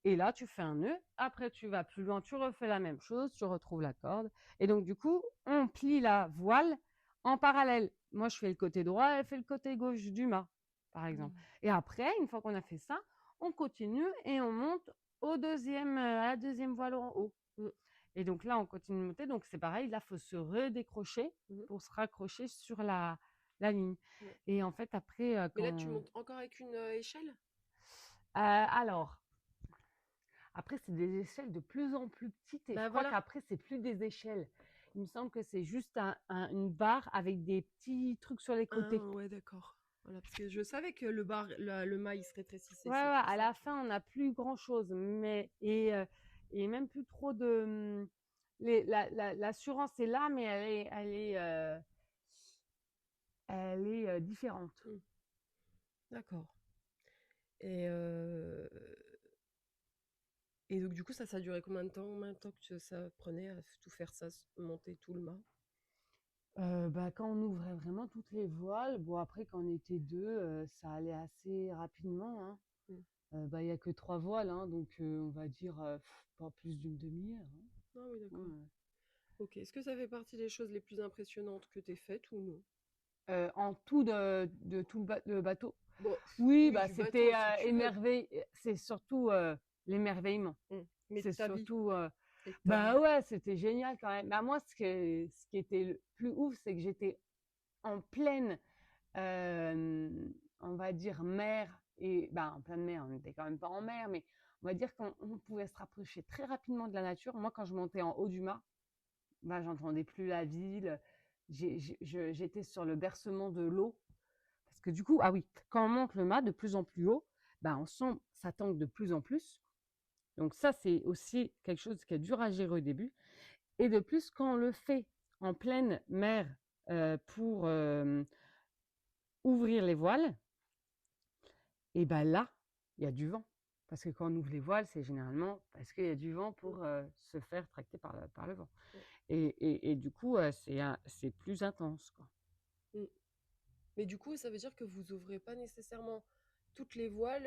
A: Et là, tu fais un nœud. Après, tu vas plus loin, tu refais la même chose, tu retrouves la corde. Et donc, du coup, on plie la voile en parallèle. Moi, je fais le côté droit, elle fait le côté gauche du mât, par exemple.
B: Mm.
A: Et après, une fois qu'on a fait ça, on continue et on monte à la deuxième voile en haut.
B: Mm.
A: Et donc là, on continue de monter. Donc, c'est pareil. Là, il faut se redécrocher
B: Mm.
A: pour se raccrocher sur la ligne.
B: Ouais.
A: Et en fait, après,
B: Mais là, tu montes encore avec une échelle?
A: alors, après, c'est des échelles de plus en plus petites et je
B: Bah
A: crois
B: voilà.
A: qu'après, c'est plus des échelles. Il me semble que c'est juste une barre avec des petits trucs sur les
B: Ah
A: côtés.
B: ouais, d'accord. Voilà, parce que je savais que le mât, il se rétrécissait.
A: Ouais,
B: C'est
A: ouais,
B: pour
A: à
B: ça
A: la
B: que...
A: fin, on n'a plus grand-chose, mais et même plus trop de l'assurance est là, mais elle est différente.
B: Mm. D'accord. Et, euh, et donc, du coup, ça a duré combien de temps? Combien de temps que ça prenait à tout faire ça, monter tout le mât?
A: Bah, quand on ouvrait vraiment toutes les voiles, bon après quand on était deux, ça allait assez rapidement, hein.
B: Mm.
A: Bah, il y a que 3 voiles, hein, donc on va dire, pas plus d'une demi-heure, hein.
B: Ah oui, d'accord.
A: Ouais.
B: Ok. Est-ce que ça fait partie des choses les plus impressionnantes que tu faites ou non?
A: En tout de tout le bateau?
B: Bon,
A: Oui,
B: oui,
A: bah,
B: du bateau,
A: c'était,
B: si tu veux.
A: c'est surtout, l'émerveillement.
B: Mais de
A: C'est
B: ta vie.
A: surtout,
B: Et de ta vie.
A: bah, ouais, c'était génial quand même. Bah, moi, ce qui était le plus ouf, c'est que j'étais en pleine, on va dire mer. Et bah, en pleine mer, on n'était quand même pas en mer, mais on va dire qu'on pouvait se rapprocher très rapidement de la nature. Moi, quand je montais en haut du mât, bah, j'entendais plus la ville. J'étais sur le bercement de l'eau. Parce que du coup, ah oui, quand on monte le mât de plus en plus haut, bah, on sent ça tangue de plus en plus. Donc ça, c'est aussi quelque chose qui est dur à gérer au début. Et de plus, quand on le fait en pleine mer, pour ouvrir les voiles, et ben là, il y a du vent. Parce que quand on ouvre les voiles, c'est généralement parce qu'il y a du vent pour se faire tracter par le vent.
B: Ouais.
A: Et du coup, c'est plus intense, quoi.
B: Mm. Mais du coup, ça veut dire que vous ouvrez pas nécessairement toutes les voiles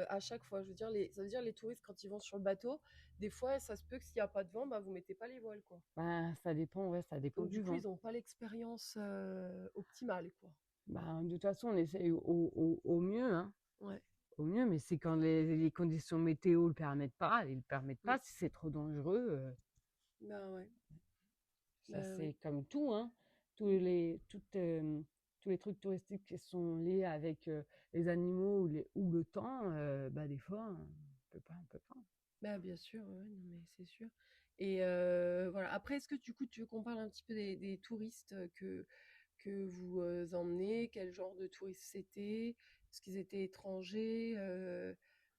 B: à chaque fois. Je veux dire, ça veut dire les touristes, quand ils vont sur le bateau, des fois, ça se peut que s'il n'y a pas de vent, bah, vous mettez pas les voiles, quoi.
A: Ben, ça dépend, ouais, ça dépend
B: Donc,
A: du
B: du coup,
A: vent.
B: ils n'ont pas l'expérience optimale, quoi.
A: Ben, de toute façon, on essaye au mieux, hein.
B: Ouais.
A: Au mieux, mais c'est quand les conditions météo le permettent pas, ils le permettent
B: Mm.
A: pas. Si c'est trop dangereux,
B: Bah ouais.
A: ça
B: Bah oui.
A: c'est comme tout, hein.
B: Mm.
A: Toute tous les trucs touristiques qui sont liés avec les animaux ou le temps, bah, des fois, on peut pas.
B: Bah, bien sûr, ouais, non, mais c'est sûr. Et voilà. Après, est-ce que du coup, tu veux qu'on parle un petit peu des touristes que vous emmenez? Quel genre de touristes c'était? Est-ce qu'ils étaient étrangers?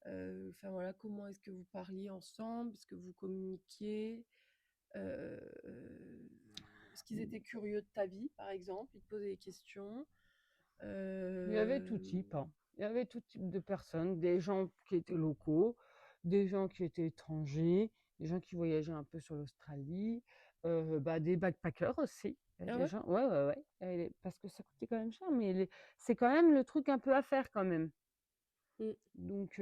B: Enfin voilà, comment est-ce que vous parliez ensemble? Est-ce que vous communiquiez? Euh, Est-ce qu'ils étaient curieux de ta vie, par exemple? Ils te posaient des questions?
A: Il y avait tout
B: Euh,
A: type, hein. Il y avait tout type de personnes, des gens qui étaient locaux, des gens qui étaient étrangers, des gens qui voyageaient un peu sur l'Australie, bah, des backpackers aussi.
B: Ah
A: Des
B: ouais?
A: gens, ouais, ouais, ouais, parce que ça coûtait quand même cher, mais c'est quand même le truc un peu à faire quand même.
B: Mm.
A: Donc,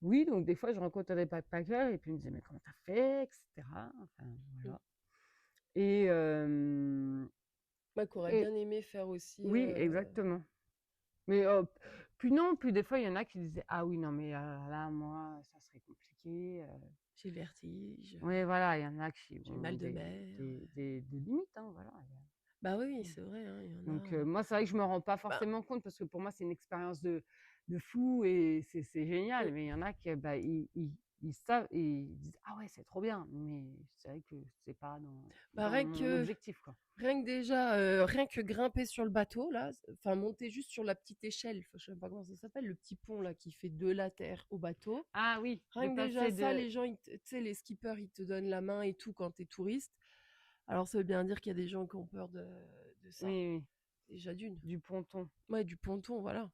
A: oui, donc des fois, je rencontrais des backpackers et puis ils me disaient, mais comment t'as fait, etc. Enfin,
B: Mm.
A: voilà. Et, euh,
B: Bah, qu'aurait
A: et
B: bien aimé faire aussi.
A: oui, exactement. Mais puis non, puis des fois, il y en a qui disaient, ah oui, non, mais là, moi, ça serait compliqué.
B: J'ai le vertige,
A: Oui, voilà, il y en a qui
B: j'ai le
A: ont
B: mal de mer.
A: des limites, hein, voilà.
B: Bah oui, oui, c'est vrai, hein, il y en
A: Donc,
B: a.
A: moi, c'est vrai que je me rends pas
B: Bah,
A: forcément compte parce que pour moi, c'est une expérience de fou et c'est
B: mm.
A: génial. Mais il y en a qui, bah, ils savent et ils disent, ah ouais, c'est trop bien. Mais c'est vrai que c'est pas
B: Bah,
A: dans mon objectif, quoi.
B: rien que déjà, rien que grimper sur le bateau, là, enfin monter juste sur la petite échelle, enfin, je sais pas comment ça s'appelle, le petit pont là qui fait de la terre au bateau.
A: Ah oui, de
B: Rien que déjà
A: passer
B: ça,
A: de.
B: les gens, tu sais, les skippers, ils te donnent la main et tout quand t'es touriste. Alors ça veut bien dire qu'il y a des gens qui ont peur de ça.
A: Oui, oui,
B: Déjà d'une.
A: du ponton.
B: Ouais, du ponton, voilà.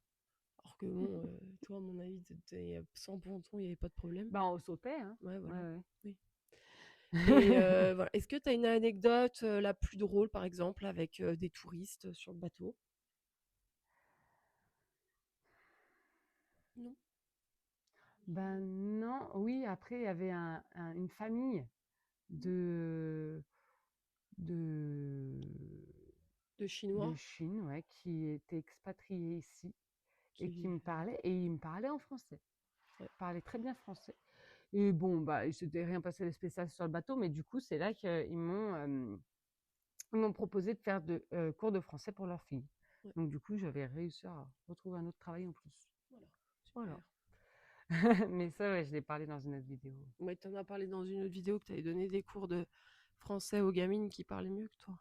B: Alors que bon, toi, à mon avis, sans ponton, il n'y avait pas de problème.
A: Bah, on sautait, hein.
B: Ouais,
A: Ouais,
B: voilà.
A: ouais.
B: Oui. Et voilà. Est-ce que tu as une anecdote la plus drôle, par exemple, avec des touristes sur le bateau? Non.
A: Ben non, oui, après, il y avait une famille de, de,
B: De
A: de
B: Chinois
A: Chine, ouais, qui était expatriée ici et
B: qui vivent.
A: et il me parlait en français.
B: Ouais.
A: Il parlait très bien français. Et bon, bah, il s'était rien passé de spécial sur le bateau, mais du coup, c'est là ils m'ont proposé de faire de cours de français pour leur fille.
B: Ouais.
A: Donc, du coup, j'avais réussi à retrouver un autre travail en plus.
B: Voilà.
A: Voilà.
B: Super.
A: Mais ça, ouais, je l'ai parlé dans une autre vidéo.
B: Ouais, tu en as parlé dans une autre vidéo que tu avais donné des cours de français aux gamines qui parlaient mieux que toi.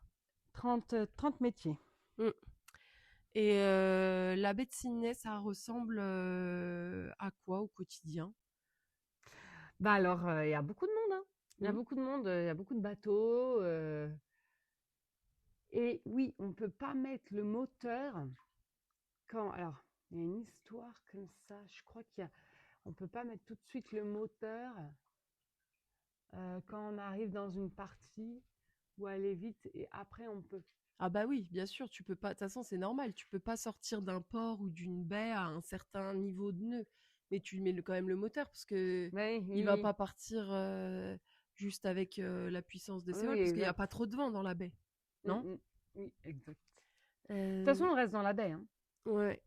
A: 30 métiers.
B: Mm. Et la baie de Sydney, ça ressemble à quoi au quotidien?
A: Bah alors, il y a beaucoup de monde, hein. Il y a
B: Mm.
A: beaucoup de monde, il y a beaucoup de bateaux. Et oui, on peut pas mettre le moteur quand. Alors, il y a une histoire comme ça. Je crois on peut pas mettre tout de suite le moteur quand on arrive dans une partie où aller vite. Et après, on peut.
B: Ah bah oui, bien sûr, tu peux pas. De toute façon, c'est normal. Tu peux pas sortir d'un port ou d'une baie à un certain niveau de nœud, mais tu mets quand même le moteur parce que
A: Oui,
B: il
A: oui,
B: va
A: oui.
B: pas partir juste avec la puissance des
A: Oui,
B: voiles parce qu'il y a
A: exact.
B: pas trop de vent dans la baie, non?
A: Oui, exact. De toute façon,
B: Euh,
A: on reste dans la baie, hein.
B: ouais.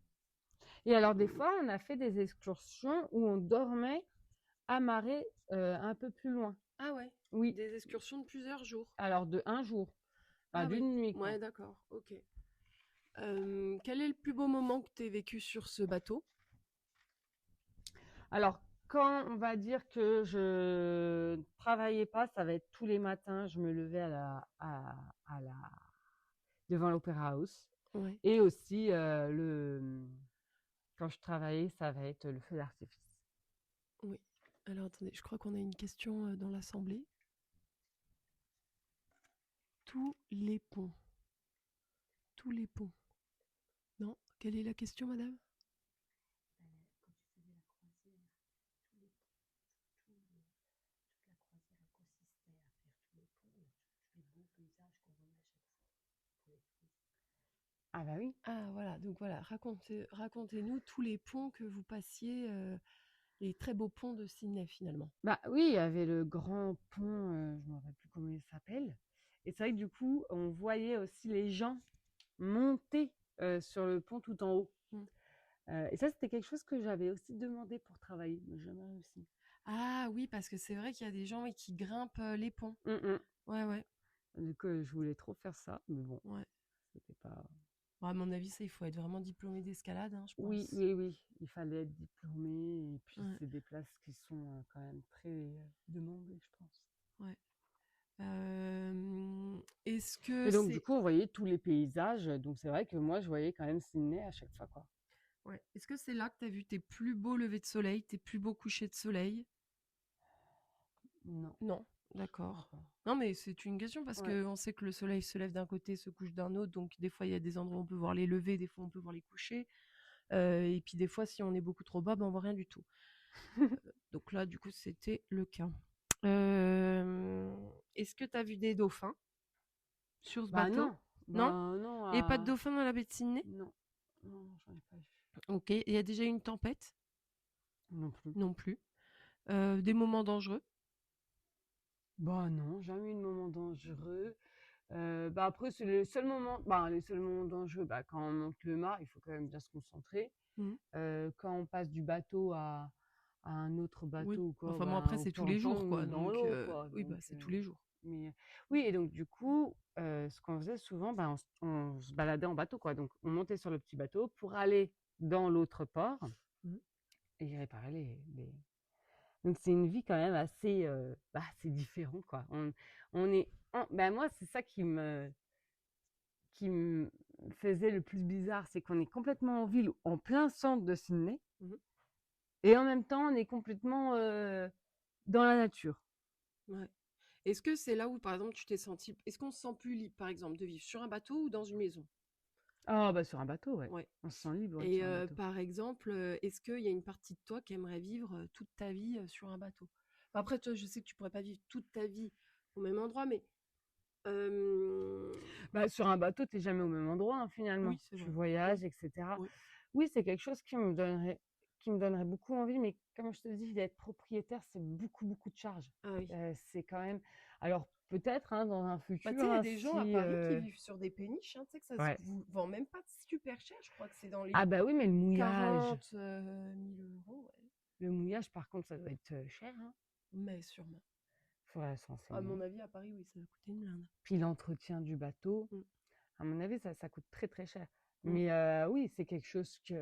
A: Et alors, des fois, on a fait des excursions où on dormait amarré un peu plus loin.
B: Ah ouais.
A: Oui,
B: Des excursions de plusieurs jours.
A: alors de un jour, enfin
B: Ah oui.
A: d'une nuit, quoi.
B: Ouais, d'accord. Ok. Quel est le plus beau moment que tu aies vécu sur ce bateau?
A: Alors, quand on va dire que je ne travaillais pas, ça va être tous les matins, je me levais à la, devant l'Opéra House.
B: Ouais.
A: Et aussi, quand je travaillais, ça va être le feu d'artifice.
B: Oui. Alors attendez, je crois qu'on a une question dans l'assemblée. Tous les ponts. Tous les ponts. Non? Quelle est la question, madame?
A: Ah bah oui.
B: Ah voilà, donc voilà, racontez-nous tous les ponts que vous passiez, les très beaux ponts de Sydney finalement.
A: Bah oui, il y avait le grand pont, je ne me rappelle plus comment il s'appelle. Et c'est vrai que du coup, on voyait aussi les gens monter sur le pont tout en haut.
B: Mm.
A: Et ça, c'était quelque chose que j'avais aussi demandé pour travailler, mais jamais réussi.
B: Ah oui, parce que c'est vrai qu'il y a des gens oui, qui grimpent les ponts.
A: Mm, mm.
B: Ouais, ouais,
A: Du coup, je voulais trop faire ça, mais bon,
B: ouais.
A: c'était pas.
B: Bon, à mon avis, ça, il faut être vraiment diplômé d'escalade, hein, je
A: Oui,
B: pense.
A: oui, oui, il fallait être diplômé et puis
B: Ouais,
A: c'est des places qui sont quand même très demandées, je pense.
B: ouais. Est-ce que
A: Et donc, du
B: c'est
A: coup, on voyait tous les paysages. Donc, c'est vrai que moi, je voyais quand même Sydney à chaque fois, quoi.
B: ouais. Est-ce que c'est là que tu as vu tes plus beaux levées de soleil, tes plus beaux couchers de soleil?
A: Non,
B: Non,
A: je crois
B: d'accord.
A: pas.
B: Non, mais c'est une question parce
A: Ouais.
B: qu'on sait que le soleil se lève d'un côté, se couche d'un autre. Donc, des fois, il y a des endroits où on peut voir les levées, des fois, on peut voir les couchers. Et puis, des fois, si on est beaucoup trop bas, ben, on voit rien du tout. Donc là, du coup, c'était le cas. Est-ce que tu as vu des dauphins sur ce
A: Bah
B: bateau?
A: non,
B: Non?
A: bah non,
B: Il n'y a pas de dauphins dans la baie de Sydney?
A: non, non, j'en ai pas vu.
B: Ok. Il y a déjà eu une tempête?
A: Non plus.
B: Non plus. Des moments dangereux?
A: Bah non, jamais eu de moment dangereux. Bah après, c'est le seul moment, bah les seuls moments dangereux, bah quand on monte le mât, il faut quand même bien se concentrer.
B: Mhm.
A: Quand on passe du bateau à un autre
B: Oui.
A: bateau ou quoi,
B: Enfin, bon,
A: bah,
B: après,
A: on
B: c'est
A: peut
B: tous les jours,
A: entendre
B: quoi.
A: dans
B: Donc,
A: l'eau, quoi.
B: oui, bah,
A: Donc,
B: c'est tous les jours.
A: mais oui, et donc du coup, ce qu'on faisait souvent, bah, on se baladait en bateau, quoi. Donc, on montait sur le petit bateau pour aller dans l'autre port
B: Mhm.
A: et y réparer les... Donc, c'est une vie quand même assez, bah, c'est différent, quoi. On est, bah, moi, c'est ça qui me faisait le plus bizarre, c'est qu'on est complètement en ville, en plein centre de Sydney,
B: Mhm.
A: et en même temps, on est complètement dans la nature.
B: Ouais. Est-ce que c'est là où, par exemple, tu t'es senti... Est-ce qu'on se sent plus libre, par exemple, de vivre sur un bateau ou dans une maison?
A: Ah, bah sur un bateau, ouais.
B: Ouais.
A: On se sent libre ouais,
B: Et
A: sur un bateau.
B: par exemple, est-ce qu'il y a une partie de toi qui aimerait vivre toute ta vie sur un bateau? Enfin, après, toi, je sais que tu pourrais pas vivre toute ta vie au même endroit, mais
A: Bah, sur un bateau, t'es jamais au même endroit, hein, finalement.
B: oui, c'est
A: Tu
B: vrai. Oui,
A: voyages, etc.
B: oui,
A: Oui, c'est quelque chose qui me donnerait beaucoup envie, mais comme je te dis, d'être propriétaire, c'est beaucoup, beaucoup de charges.
B: ah oui.
A: C'est quand même. Alors, peut-être, hein, dans un
B: Bah, tu
A: futur,
B: sais, il y a
A: hein,
B: des gens à
A: si.
B: Paris qui vivent sur des péniches, hein, tu sais que ça se
A: Ouais.
B: vend même pas super cher, je crois que c'est dans
A: Ah,
B: les
A: bah oui, mais le mouillage.
B: 40 000 €, ouais.
A: Le mouillage, par contre, ça doit être cher, hein.
B: Mais sûrement.
A: Faudrait se
B: À mon
A: renseigner.
B: avis, à Paris, oui, ça va coûter une blinde.
A: Puis l'entretien du bateau,
B: Mm,
A: à mon avis, ça coûte très, très cher.
B: mm,
A: Mais oui, c'est quelque chose qui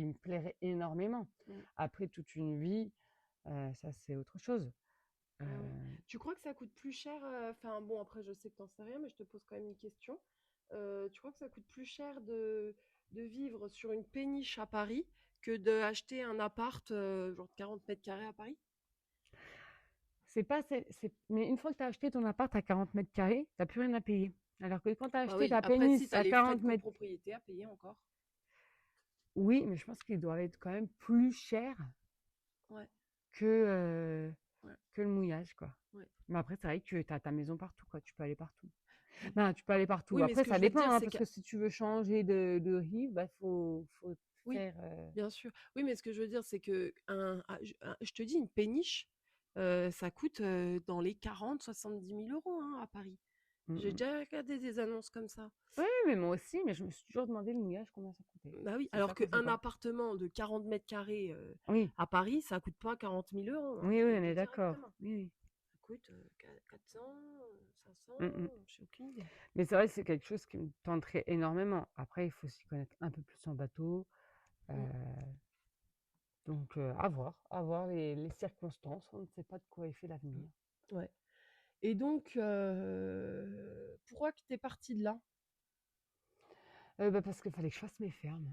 A: me plairait énormément.
B: mm.
A: Après toute une vie, ça, c'est autre chose.
B: Ah ouais.
A: Euh,
B: Tu crois que ça coûte plus cher, enfin bon, après je sais que t'en sais rien, mais je te pose quand même une question. Tu crois que ça coûte plus cher de vivre sur une péniche à Paris que d'acheter un appart genre de 40 mètres carrés à Paris?
A: c'est pas, mais une fois que tu as acheté ton appart à 40 mètres carrés, tu n'as plus rien à payer. Alors que quand tu as
B: Bah
A: acheté
B: oui,
A: ta
B: après si
A: péniche
B: t'as
A: à
B: les frais de
A: 40 mètres,
B: copropriété à payer encore.
A: oui, mais je pense qu'il doit être quand même plus cher
B: Ouais,
A: que,
B: ouais,
A: que le mouillage, quoi.
B: ouais.
A: Mais après, c'est vrai que tu as ta maison partout, quoi. Tu peux aller partout. Non, tu peux aller partout.
B: Oui, mais ce
A: Après,
B: que
A: ça
B: je veux te
A: dépend,
B: dire,
A: hein,
B: c'est
A: parce
B: que
A: que si tu veux changer de rive, bah, faut
B: oui,
A: faire.
B: bien sûr. Oui, mais ce que je veux dire, c'est que je te dis, une péniche, ça coûte dans les 40 000 à 70 000 € hein, à Paris.
A: Mm,
B: J'ai
A: mm.
B: déjà regardé des annonces comme ça.
A: Oui, mais moi aussi, mais je me suis toujours demandé le mouillage, combien ça coûtait.
B: Bah oui,
A: C'est
B: alors
A: ça qu'on sait
B: qu'un
A: pas.
B: appartement de 40 mètres carrés
A: Oui,
B: à Paris, ça coûte pas 40 000 € hein,
A: oui,
B: je
A: oui,
B: te le
A: on
B: dis
A: est d'accord.
B: directement.
A: Oui, oui.
B: Ça coûte 400,
A: Mm,
B: 500,
A: mm.
B: j'ai aucune idée.
A: Mais c'est vrai que c'est quelque chose qui me tenterait énormément. Après, il faut s'y connaître un peu plus en bateau. euh,
B: Mm,
A: donc, à voir les circonstances. On ne sait pas de quoi est fait l'avenir.
B: ouais. Et donc, pourquoi que t'es parti de là?
A: Bah, parce qu'il fallait que je fasse mes fermes.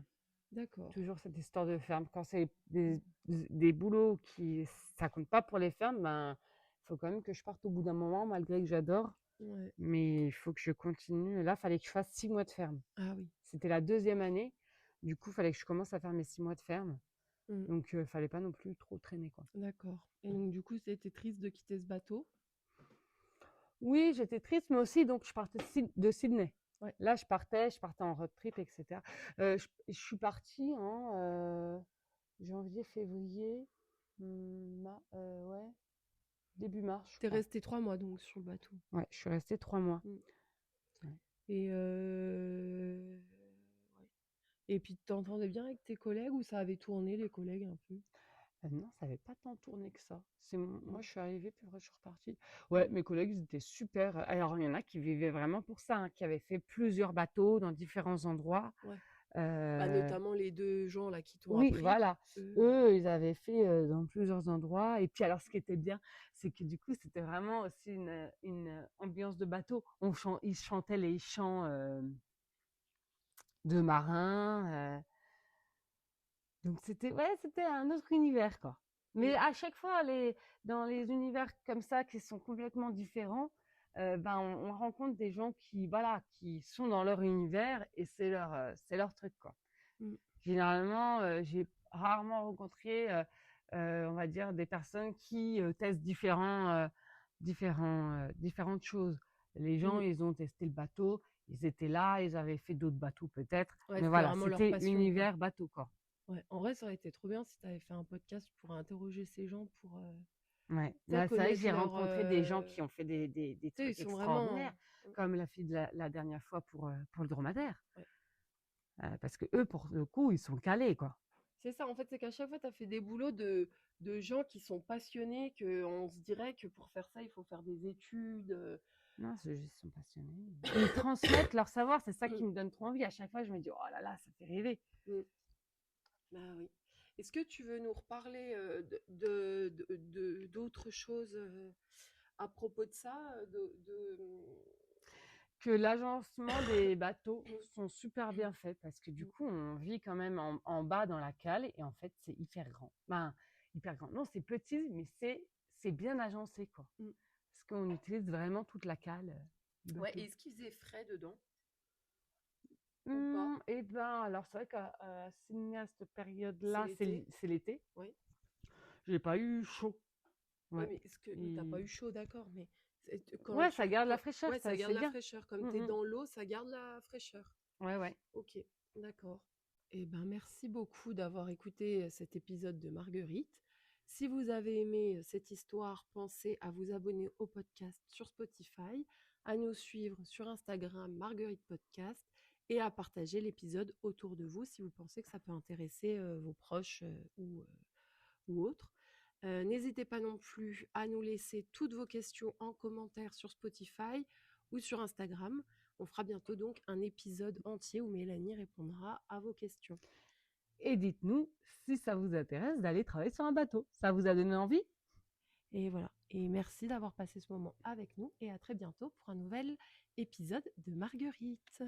B: D'accord.
A: Toujours cette histoire de ferme. Quand c'est des boulots qui ça compte pas pour les fermes, ben, il faut quand même que je parte au bout d'un moment, malgré que j'adore.
B: Ouais.
A: Mais il faut que je continue. Là, il fallait que je fasse 6 mois de ferme.
B: Ah oui.
A: C'était la deuxième année. Du coup, il fallait que je commence à faire mes 6 mois de ferme.
B: Mm,
A: Donc, il fallait pas non plus trop traîner, quoi.
B: d'accord. Et donc, du coup, c'était triste de quitter ce bateau?
A: Oui, j'étais triste, mais aussi, donc, je partais de Sydney.
B: Ouais.
A: Là, je partais en road trip, etc. Je suis partie en janvier, février, ouais, début mars, je
B: T'es
A: crois.
B: resté 3 mois donc sur le bateau.
A: Ouais, je suis restée 3 mois.
B: Mm.
A: Ouais.
B: Et ouais. Et puis t'entendais bien avec tes collègues ou ça avait tourné les collègues un peu?
A: Non, ça avait pas tant tourné que ça. Moi,
B: Mmh.
A: je suis arrivée, puis après, je suis repartie. Ouais, mes collègues, ils étaient super. Alors, il y en a qui vivaient vraiment pour ça, hein, qui avaient fait plusieurs bateaux dans différents endroits.
B: Ouais. Bah,
A: Euh,
B: notamment les 2 gens là qui t'ont
A: oui,
B: appris,
A: voilà.
B: eux,
A: Eux, ils avaient fait dans plusieurs endroits. Et puis, alors, ce qui était bien, c'est que du coup, c'était vraiment aussi une ambiance de bateau. Ils chantaient les chants de marins. Donc c'était un autre univers, quoi. Mais
B: mmh,
A: à chaque fois, dans les univers comme ça qui sont complètement différents, ben on rencontre des gens qui voilà, qui sont dans leur univers et c'est leur truc, quoi.
B: mmh,
A: Généralement, j'ai rarement rencontré, on va dire des personnes qui, testent différentes choses. Les gens,
B: mmh.
A: ils ont testé le bateau, ils étaient là, ils avaient fait d'autres bateaux peut-être,
B: Ouais,
A: mais
B: c'était
A: voilà,
B: vraiment leur
A: c'était
B: passion, quoi.
A: univers bateau, quoi.
B: Ouais, en vrai, ça aurait été trop bien si tu avais fait un podcast pour interroger ces gens pour,
A: Ouais,
B: tu sais,
A: bah, c'est vrai que
B: connaître
A: j'ai
B: leur,
A: rencontré des gens qui ont fait des
B: tu sais, ils
A: trucs
B: sont vraiment
A: extraordinaires, comme la fille de la dernière fois pour le dromadaire.
B: ouais.
A: Parce que eux, pour le coup, ils sont calés, quoi.
B: C'est ça, en fait, c'est qu'à chaque fois, tu as fait des boulots de gens qui sont passionnés, qu'on se dirait que pour faire ça, il faut faire des études.
A: Non, c'est juste, ils sont passionnés. Ils transmettent leur savoir, c'est ça qui me donne trop envie. À chaque fois, je me dis, oh là là, ça fait rêver.
B: Mm. Bah oui. Est-ce que tu veux nous reparler d'autres choses à propos de ça,
A: Que l'agencement des bateaux sont super bien faits parce que du coup, on vit quand même en bas dans la cale et en fait, c'est hyper grand. Ben, hyper grand. Non, c'est petit, mais c'est bien agencé, quoi.
B: Mm.
A: Parce qu'on utilise vraiment toute la cale du
B: Ouais,
A: bateau.
B: est-ce qu'il faisait frais dedans ou pas?
A: Et ben, alors c'est vrai qu'à Sydney, à cette
B: C'est
A: période-là,
B: l'été?
A: c'est l'été.
B: Oui.
A: J'ai pas eu chaud.
B: Ouais,
A: Ouais.
B: mais est-ce que t'as pas
A: Et-
B: eu chaud, d'accord, mais quand
A: Ouais, ça garde la fraîcheur,
B: ouais, ça
A: ça
B: garde
A: c'est
B: la
A: bien.
B: fraîcheur. Comme tu es
A: Mm, mm.
B: dans l'eau, ça garde la fraîcheur.
A: Ouais, ouais.
B: Ok, d'accord. Eh ben, merci beaucoup d'avoir écouté cet épisode de Marguerite. Si vous avez aimé cette histoire, pensez à vous abonner au podcast sur Spotify, à nous suivre sur Instagram Marguerite Podcast et à partager l'épisode autour de vous si vous pensez que ça peut intéresser vos proches ou autres. N'hésitez pas non plus à nous laisser toutes vos questions en commentaire sur Spotify ou sur Instagram. On fera bientôt donc un épisode entier où Mélanie répondra à vos questions.
A: Et dites-nous si ça vous intéresse d'aller travailler sur un bateau. Ça vous a donné envie?
B: Et voilà. Et merci d'avoir passé ce moment avec nous et à très bientôt pour un nouvel épisode de Marguerite.